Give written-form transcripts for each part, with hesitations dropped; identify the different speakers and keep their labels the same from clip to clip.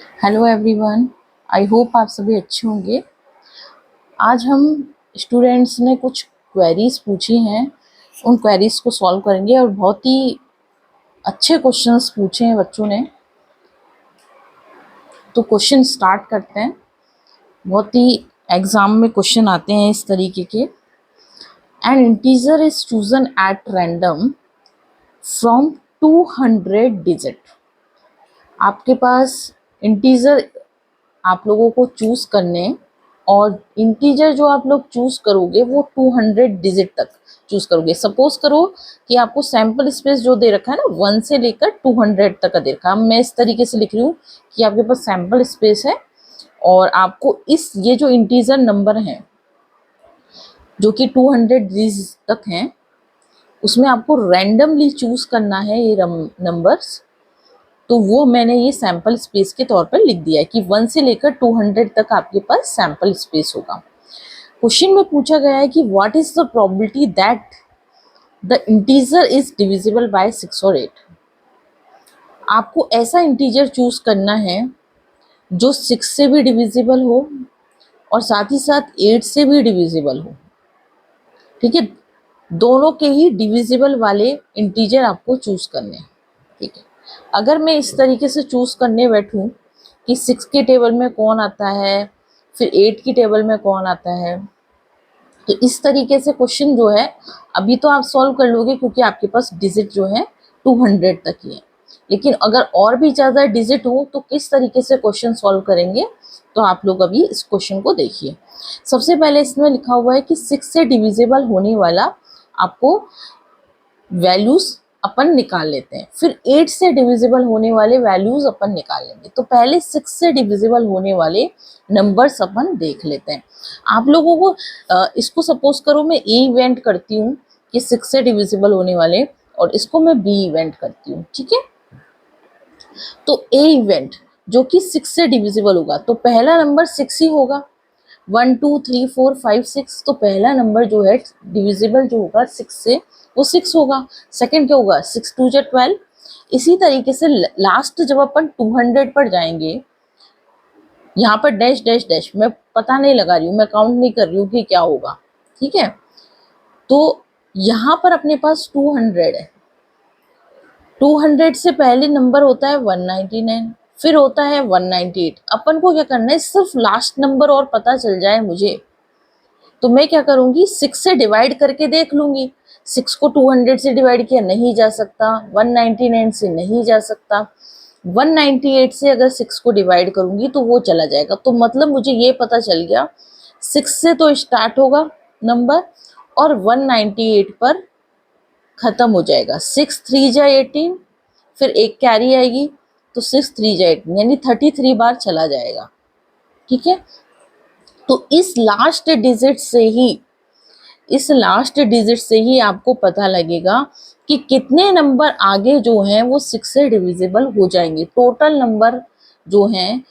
Speaker 1: Hello everyone. I hope आप सभी अच्छे होंगे। आज हम स्टूडेंट्स ने कुछ क्वेरीज पूछी हैं, उन क्वेरीज को सॉल्व करेंगे और बहुत ही अच्छे क्वेश्चंस पूछे हैं बच्चों ने। तो क्वेश्चन स्टार्ट करते हैं। बहुत ही एग्जाम में क्वेश्चन आते हैं इस तरीके के। N integer is chosen at random from 200 digit. आपके पास इंटीजर आप लोगों को चूज करने, और इंटीजर जो आप लोग चूज करोगे वो 200 डिजिट तक चूज करोगे। सपोज करो कि आपको सैंपल स्पेस जो दे रखा है ना 1 से लेकर 200 तक का दे रखा है। मैं इस तरीके से लिख रही हूँ कि आपके पास सैंपल स्पेस है और आपको ये जो इंटीजर नंबर हैं जो कि 200 डिजिट तक हैं, उसमें आपको रैंडमली चूज करना है ये नंबर्स। तो वो मैंने ये सैंपल स्पेस के तौर पर लिख दिया है कि 1 से लेकर 200 तक आपके पास सैंपल स्पेस होगा। क्वेश्चन में पूछा गया है कि what is the probability that the integer is divisible bye 6 और 8। आपको ऐसा इंटीजर चूज करना है जो 6 से भी डिविजिबल हो और साथ ही साथ 8 से भी डिविजिबल हो। ठीक है, दोनों के ही डिविजिबल वाले इंटीजर आपको चूज करने हैं। ठीक है, अगर मैं इस तरीके से चूज करने बैठूं कि 6 के टेबल में कौन आता है, फिर 8 की टेबल में कौन आता है, तो इस तरीके से क्वेश्चन जो है अभी तो आप सॉल्व कर लोगे क्योंकि आपके पास डिजिट जो है 200 तक ही है। लेकिन अगर और भी ज़्यादा डिजिट हो तो किस तरीके से क्वेश्चन सॉल्व करेंगे, तो आप लोग अभी इस क्वेश्चन को देखिए। सबसे पहले इसमें लिखा हुआ है कि 6 से डिविजिबल होने वाला आपको वैल्यूज अपन निकाल लेते हैं, फिर 8 से डिविजिबल होने वाले वैल्यूज अपन निकाल लेंगे। तो पहले 6 से डिविजिबल होने वाले नंबर्स अपन देख लेते हैं। आप लोगों को इसको सपोज करो मैं ए इवेंट करती हूँ कि 6 से डिविजिबल होने वाले, और इसको मैं बी इवेंट करती हूँ। ठीक है, तो ए इवेंट जो कि 6 से डिविजिबल होगा तो पहला नंबर 6 ही होगा। 1 2 3 4 5 6, तो पहला नंबर जो है डिविजिबल जो होगा 6 से वो 6 होगा। सेकंड क्या होगा, 6 2 जा 12। इसी तरीके से लास्ट जब अपन 200 पर जाएंगे, यहाँ पर डैश डैश डैश मैं पता नहीं लगा रही हूँ, मैं काउंट नहीं कर रही हूँ कि क्या होगा। ठीक है, तो यहाँ पर अपने पास 200 है। 200 से पहले नंबर होता है 199, फिर होता है 198। अपन को क्या करना है, सिर्फ लास्ट नंबर और पता चल जाए मुझे, तो मैं क्या करूंगी 6 से डिवाइड करके देख लूंगी। 6 को 200 से डिवाइड किया नहीं जा सकता, 199 से नहीं जा सकता, 198 से अगर 6 को डिवाइड करूंगी तो वो चला जाएगा। तो मतलब मुझे ये पता चल गया 6 से तो स्टार्ट होगा नंबर और 198 पर खत्म हो जाएगा। 6 3 जा 18, फिर एक कैरी आएगी तो 6 3 जा 18, यानी 33 बार चला जाएगा। ठीक है, तो इस लास्ट डिजिट से ही आपको पता लगेगा कि कितने नंबर आगे जो हैं वो 6 से डिविजिबल हो जाएंगे। टोटल नंबर जो हैं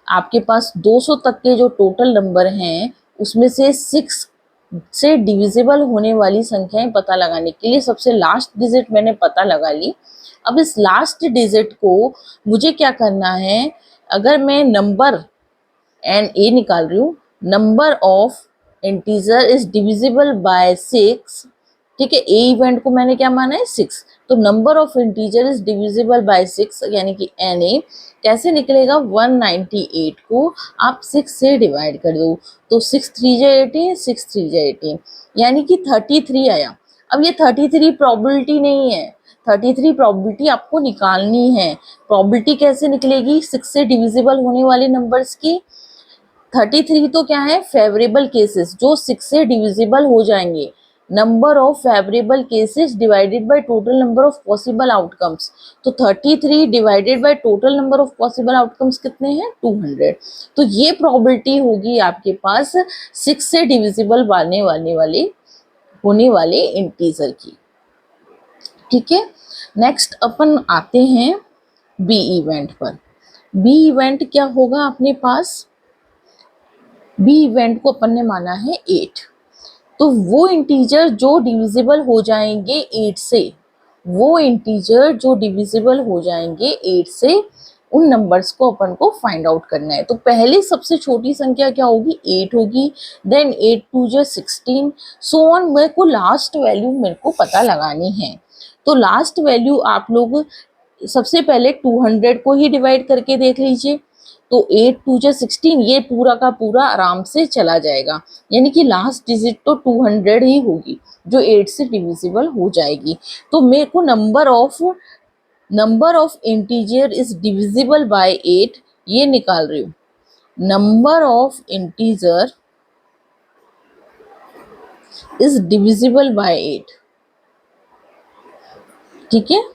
Speaker 1: आपके पास 200 तक के जो टोटल नंबर हैं उसमें से 6 से डिविजिबल होने वाली संख्याएं पता लगाने के लिए सबसे लास्ट डिजिट मैंने पता लगा ली। अब इस लास्ट डिजिट को मुझे क्या करना है, अगर मैं नंबर एंड ए निकाल रही हूँ, number of integer is divisible bye 6। ठीक है, ए इवेंट को मैंने क्या माना है 6, तो number of integer is divisible bye 6 यानी कि एन ए कैसे निकलेगा, 198 को आप 6 से डिवाइड कर दो तो 6 3 जा 18, 6 3 जा 18 यानी कि 33 आया। अब ये 33 प्रोबेबिलिटी नहीं है, 33 प्रोबेबिलिटी आपको निकालनी है। प्रोबेबिलिटी कैसे निकलेगी 6 से डिविजिबल होने वाले नंबर्स की, 33 तो क्या है फेवरेबल केसेस जो 6 से डिविजिबल हो जाएंगे। Number of favourable cases divided by total number of possible outcomes, तो 33 divided by total number of possible outcomes कितने हैं 200। तो ये प्रोबेबिलिटी होगी आपके पास 6 से डिविजिबल होने वाले इंटीजर की। ठीक है, नेक्स्ट अपन आते हैं बी इवेंट पर। बी इवेंट क्या होगा अपने पास, बी इवेंट को अपन ने माना है 8, तो वो इंटीजर जो डिविजिबल हो जाएंगे 8 से, वो इंटीजर जो डिविजिबल हो जाएंगे 8 से उन नंबर्स को अपन को फाइंड आउट करना है। तो पहले सबसे छोटी संख्या क्या होगी, 8 होगी, देन 8 2 जा 16, सो ऑन। मेरे को लास्ट वैल्यू मेरे को पता लगानी है। तो लास्ट वैल्यू आप लोग सबसे पहले 200 को ही डिवाइड करके देख लीजिए। तो 8 2 जा 16, ये पूरा का पूरा आराम से चला जाएगा, यानी कि लास्ट डिजिट तो 200 ही होगी जो 8 से डिविजिबल हो जाएगी। तो मेरे को number of integer is divisible by 8 ये निकाल रही हूँ। Number of integer is divisible by 8, ठीक है,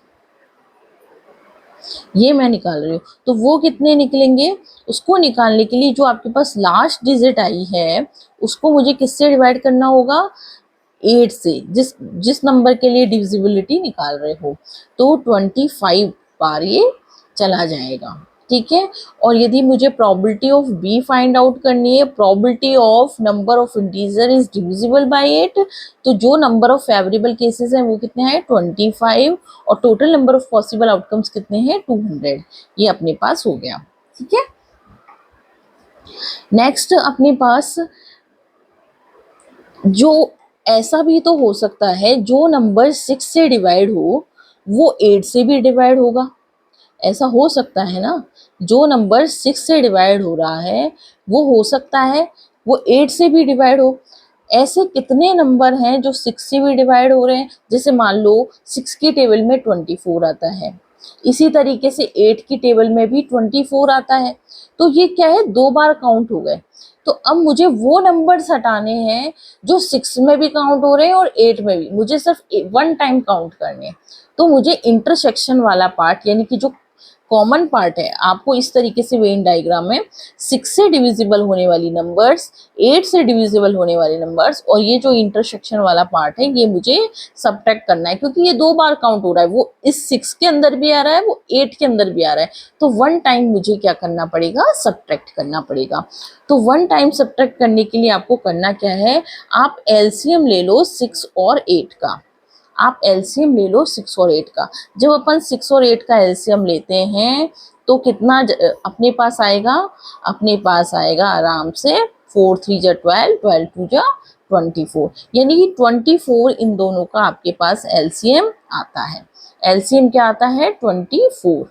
Speaker 1: ये मैं निकाल रही हूँ। तो वो कितने निकलेंगे, उसको निकालने के लिए जो आपके पास लास्ट डिजिट आई है उसको मुझे किससे डिवाइड करना होगा, 8 से, जिस नंबर के लिए डिविजिबिलिटी निकाल रहे हो। तो 25 बार ये चला जाएगा, ठीक है। और यदि मुझे probability of B find out करनी है, probability of number of integer is divisible by 8, तो जो नंबर ऑफ फेवरेबल केसेस हैं वो कितने हैं, 25, और total number of possible outcomes कितने हैं, 200। ये अपने पास हो गया, ठीक है। नेक्स्ट अपने पास जो ऐसा भी तो हो सकता है जो नंबर 6 से डिवाइड हो वो 8 से भी डिवाइड होगा, ऐसा हो सकता है ना। जो नंबर 6 से डिवाइड हो रहा है वो हो सकता है वो 8 से भी डिवाइड हो। ऐसे कितने नंबर हैं जो 6 से भी डिवाइड हो रहे हैं, जैसे मान लो 6 की टेबल में 24 आता है, इसी तरीके से 8 की टेबल में भी 24 आता है। तो ये क्या है, 2 बार काउंट हो गए। तो अब मुझे वो नंबर्स हटाने हैं जो 6 में भी काउंट हो रहे हैं और 8 में भी, मुझे सिर्फ 1 टाइम काउंट करने हैं। तो मुझे इंटरसेक्शन वाला पार्ट, यानी कि जो कॉमन पार्ट है, आपको इस तरीके से वेन डायग्राम में 6 से डिविजिबल होने वाली नंबर्स, 8 से डिविजिबल होने वाले नंबर्स, और ये जो इंटरसेक्शन वाला पार्ट है ये मुझे सब्ट्रैक्ट करना है, क्योंकि ये 2 बार काउंट हो रहा है। वो इस 6 के अंदर भी आ रहा है, वो 8 के अंदर भी आ रहा है। तो 1 टाइम मुझे क्या करना पड़ेगा, सब्ट्रैक्ट करना पड़ेगा। तो 1 टाइम सब्ट्रैक्ट करने के लिए आपको करना क्या है, आप एलसीएम ले लो 6 और 8 का। आप एलसीएम ले लो 6 और 8 का। जब अपन 6 और 8 का एलसीएम लेते हैं तो कितना अपने पास आएगा, अपने पास आएगा आराम से 4 3 जा 12, 12 2 जा 24, यानी कि 24 इन दोनों का आपके पास एलसीएम आता है। एलसीएम क्या आता है, 24।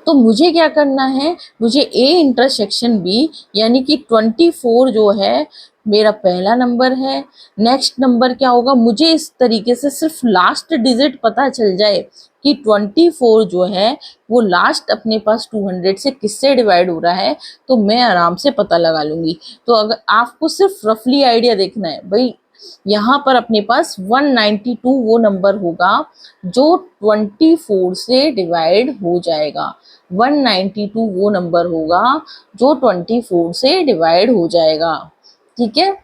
Speaker 1: तो मुझे क्या करना है, मुझे ए इंटरसेक्शन बी, यानी कि 24 जो है मेरा पहला नंबर है। नेक्स्ट नंबर क्या होगा, मुझे इस तरीके से सिर्फ लास्ट डिजिट पता चल जाए कि 24 जो है वो लास्ट अपने पास 200 से किससे डिवाइड हो रहा है, तो मैं आराम से पता लगा लूँगी। तो अगर आपको सिर्फ रफली आइडिया देखना है भाई, यहाँ पर अपने पास 192 वो नंबर होगा जो 24 से डिवाइड हो जाएगा। 192 वो नंबर होगा जो 24 से डिवाइड हो जाएगा, ठीक है।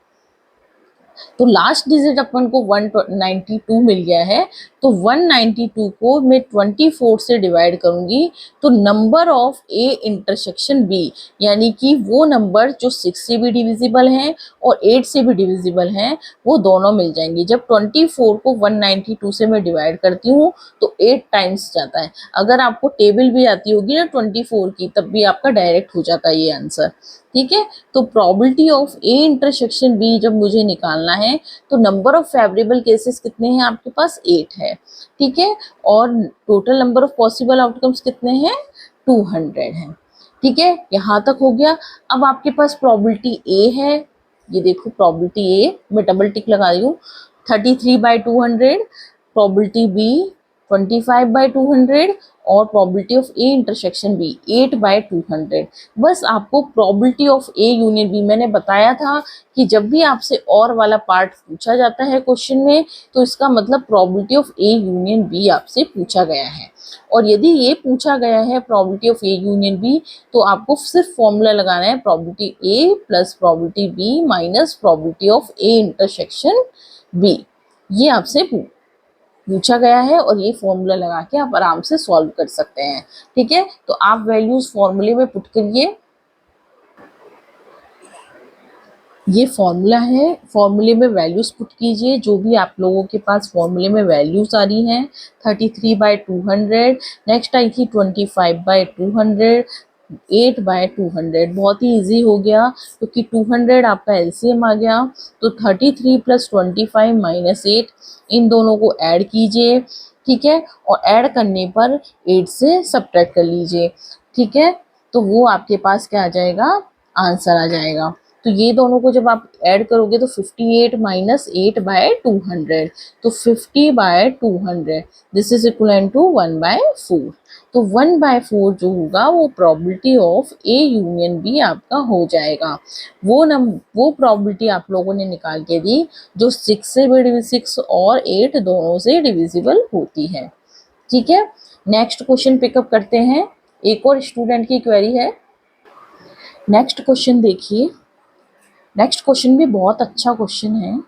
Speaker 1: तो लास्ट डिजिट अपन को 192 मिल गया है। तो 192 को मैं 24 से डिवाइड करूंगी तो number of A intersection B, यानी कि वो नंबर जो 6 से भी डिविजिबल हैं और 8 से भी डिविजिबल हैं वो दोनों मिल जाएंगे। जब 24 को 192 से मैं डिवाइड करती हूँ तो 8 टाइम्स जाता है। अगर आपको टेबल भी आती होगी ना 24 की, तब भी आपका डायरेक्ट हो जाता है ये आंसर, ठीक है। तो probability of A intersection B जब मुझे निकालना है तो नंबर ऑफ फेवरेबल केसेस कितने हैं आपके पास, 8 है, ठीक है। और total number of possible outcomes कितने हैं, 200 हैं, ठीक है। यहाँ तक हो गया। अब आपके पास प्रोबेबिलिटी ए है, ये देखो प्रोबेबिलिटी ए, मैं डबल टिक लगा रही हूँ, 33/200। प्रोबेबिलिटी बी 25/200, और probability of A intersection B 8/200। बस आपको probability of A union B, मैंने बताया था कि जब भी आपसे और वाला पार्ट पूछा जाता है क्वेश्चन में तो इसका मतलब probability of A union B आपसे पूछा गया है। और यदि ये पूछा गया है probability of A union B, तो आपको सिर्फ फॉर्मूला लगाना है, probability A plus probability B minus probability of A intersection B. ये आपसे पूछा गया है और ये फॉर्मूला लगा के आप आराम से सॉल्व कर सकते हैं, ठीक है। तो आप वैल्यूज फॉर्मूले में पुट करिए। ये फॉर्मूला है, फॉर्मूले में वैल्यूज पुट कीजिए, जो भी आप लोगों के पास फॉर्मूले में वैल्यूज आ रही हैं। 33/200, नेक्स्ट आई थी 25/200, 8/200। बहुत ही इजी हो गया क्योंकि 200 आपका एलसीएम आ गया। तो 33 + 25 - 8, इन दोनों को ऐड कीजिए, ठीक है, और ऐड करने पर 8 से सब्ट्रैक्ट कर लीजिए, ठीक है। तो वो आपके पास क्या आ जाएगा, आंसर आ जाएगा। तो ये दोनों को जब आप ऐड करोगे तो 58 - 8/200, तो 50/200, दिस इज इक्वल टू 1/4। तो 1/4 जो होगा वो probability of A union B आपका हो जाएगा। वो प्रोबेबिलिटी आप लोगों ने निकाल के दी जो 6 और 8 दोनों से डिविजिबल होती है, ठीक है। नेक्स्ट क्वेश्चन पिकअप करते हैं। एक और स्टूडेंट की क्वेरी है। नेक्स्ट क्वेश्चन देखिए। नेक्स्ट क्वेश्चन भी बहुत अच्छा क्वेश्चन है।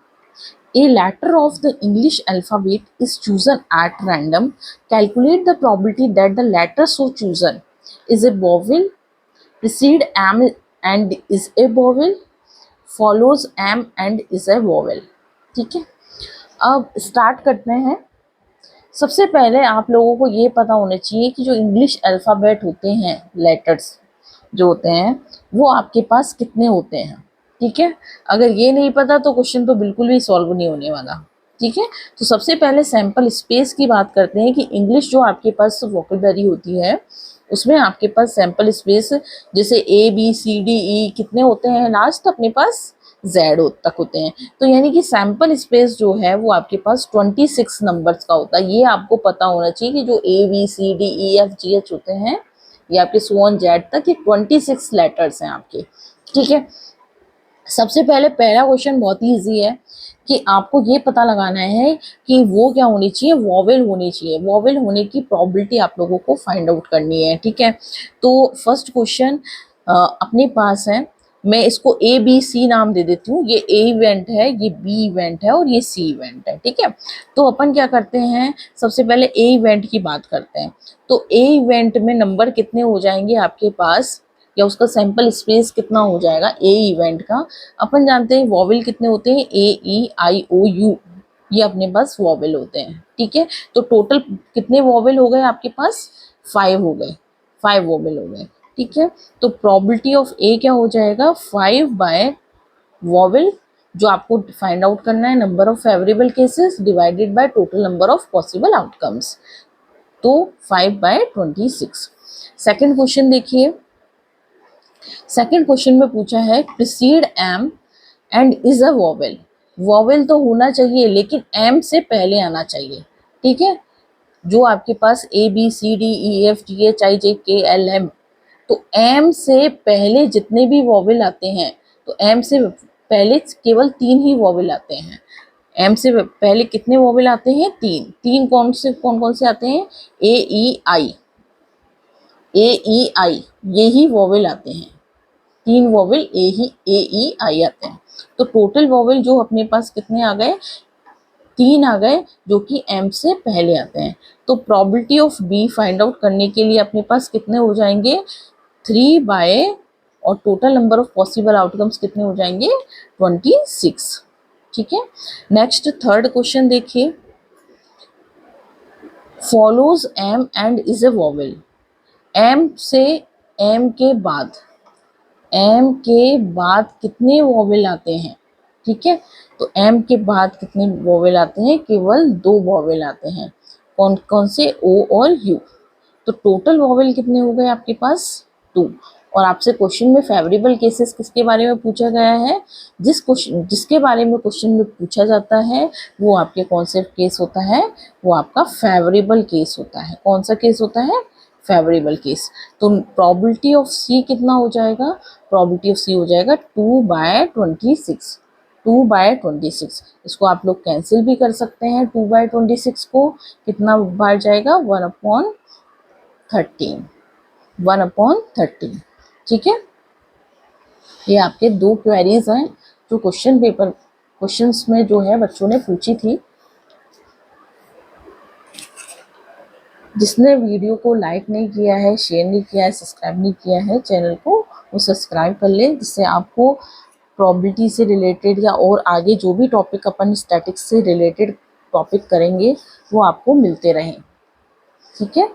Speaker 1: A letter of the English alphabet is chosen at random. Calculate the probability that the letter so chosen is a vowel, precede M and is a vowel, follows M and is a vowel. ठीक है, अब start करते हैं। सबसे पहले आप लोगों को ये पता होना चाहिए कि जो इंग्लिश अल्फ़ाबेट होते हैं, लेटर्स जो होते हैं, वो आपके पास कितने होते हैं, ठीक है। अगर ये नहीं पता तो क्वेश्चन तो बिल्कुल भी सॉल्व नहीं होने वाला, ठीक है। तो सबसे पहले सैंपल स्पेस की बात करते हैं कि इंग्लिश जो आपके पास वोकैबुलरी होती है उसमें आपके पास सैंपल स्पेस जैसे ABCDE कितने होते हैं, लास्ट अपने पास जेड तक होते हैं। तो यानी कि सैंपल स्पेस जो है वो आपके पास 26 नंबर्स का होता है। ये आपको पता होना चाहिए कि जो ABCDEFGH होते हैं ये आपके सोन जेड तक, ये 26 लेटर्स हैं आपके, ठीक है। सबसे पहले पहला क्वेश्चन बहुत ही ईजी है कि आपको ये पता लगाना है कि वो क्या होनी चाहिए, वॉवेल होनी चाहिए। वॉवेल होने की प्रोबेबिलिटी आप लोगों को फाइंड आउट करनी है, ठीक है। तो फर्स्ट क्वेश्चन अपने पास है, मैं इसको ABC नाम दे देती हूँ। ये A इवेंट है, ये B इवेंट है और ये C इवेंट है, ठीक है। तो अपन क्या करते हैं, सबसे पहले A इवेंट की बात करते हैं। तो A इवेंट में नंबर कितने हो जाएंगे आपके पास, या उसका सैंपल स्पेस कितना हो जाएगा ए इवेंट का। अपन जानते हैं वॉवेल कितने होते हैं, AEIOU, ये अपने पास वॉवेल होते हैं, ठीक है। तो टोटल कितने वॉवेल हो गए आपके पास, 5 हो गए, 5 वॉवेल हो गए, ठीक है। तो प्रोबेबिलिटी ऑफ ए क्या हो जाएगा, 5 बाय वॉवेल, जो आपको फाइंड आउट करना है, number of favourable cases divided by total number of possible outcomes, तो 5/26। सेकेंड क्वेश्चन देखिए। सेकेंड क्वेश्चन में पूछा है precede M and is a vowel. Vowel तो होना चाहिए लेकिन एम से पहले आना चाहिए, ठीक है। जो आपके पास ABCDEFGHIJKLM, तो एम से पहले जितने भी वॉवेल आते हैं, तो एम से पहले केवल 3 ही वॉवेल आते हैं। एम से पहले कितने वॉवेल आते हैं, 3। 3 कौन कौन से आते हैं, AEI यही वॉवेल आते हैं। 3 वॉवेल AEI आते हैं। तो टोटल वॉवेल जो अपने पास कितने आ गए, 3 आ गए, जो कि एम से पहले आते हैं। तो probability of B find out करने के लिए अपने पास कितने हो जाएंगे, 3 बाय, और total number of possible outcomes कितने हो जाएंगे, 26, ठीक है। नेक्स्ट थर्ड क्वेश्चन देखिए। Follows M and is a vowel. M से, एम के बाद, एम के बाद कितने वॉवेल आते हैं, ठीक है। तो एम के बाद कितने वॉवेल आते हैं, केवल 2 वॉवेल आते हैं। कौन कौन से, ओ और यू। तो टोटल वॉवेल कितने हो गए आपके पास, 2। और आपसे क्वेश्चन में फेवरेबल केसेस किसके बारे में पूछा गया है, जिसके बारे में क्वेश्चन में पूछा जाता है वो आपके कौन से केस होता है, वो आपका फेवरेबल केस होता है। कौन सा केस होता है, फेवरेबल केस। तो प्रोबेबिलिटी ऑफ सी कितना हो जाएगा, प्रोबेबिलिटी ऑफ सी हो जाएगा 2/26, 2/26। इसको आप लोग कैंसिल भी कर सकते हैं। 2/26 को कितना बार जाएगा, 1/13, 1/13, ठीक है। ये आपके 2 क्वेरीज हैं जो क्वेश्चंस में जो है बच्चों ने पूछी थी। जिसने वीडियो को लाइक नहीं किया है, शेयर नहीं किया है, सब्सक्राइब नहीं किया है चैनल को, वो सब्सक्राइब कर ले, जिससे आपको प्रोबेबिलिटी से रिलेटेड या और आगे जो भी टॉपिक अपन स्टैटिक्स से रिलेटेड टॉपिक करेंगे वो आपको मिलते रहें। ठीक है।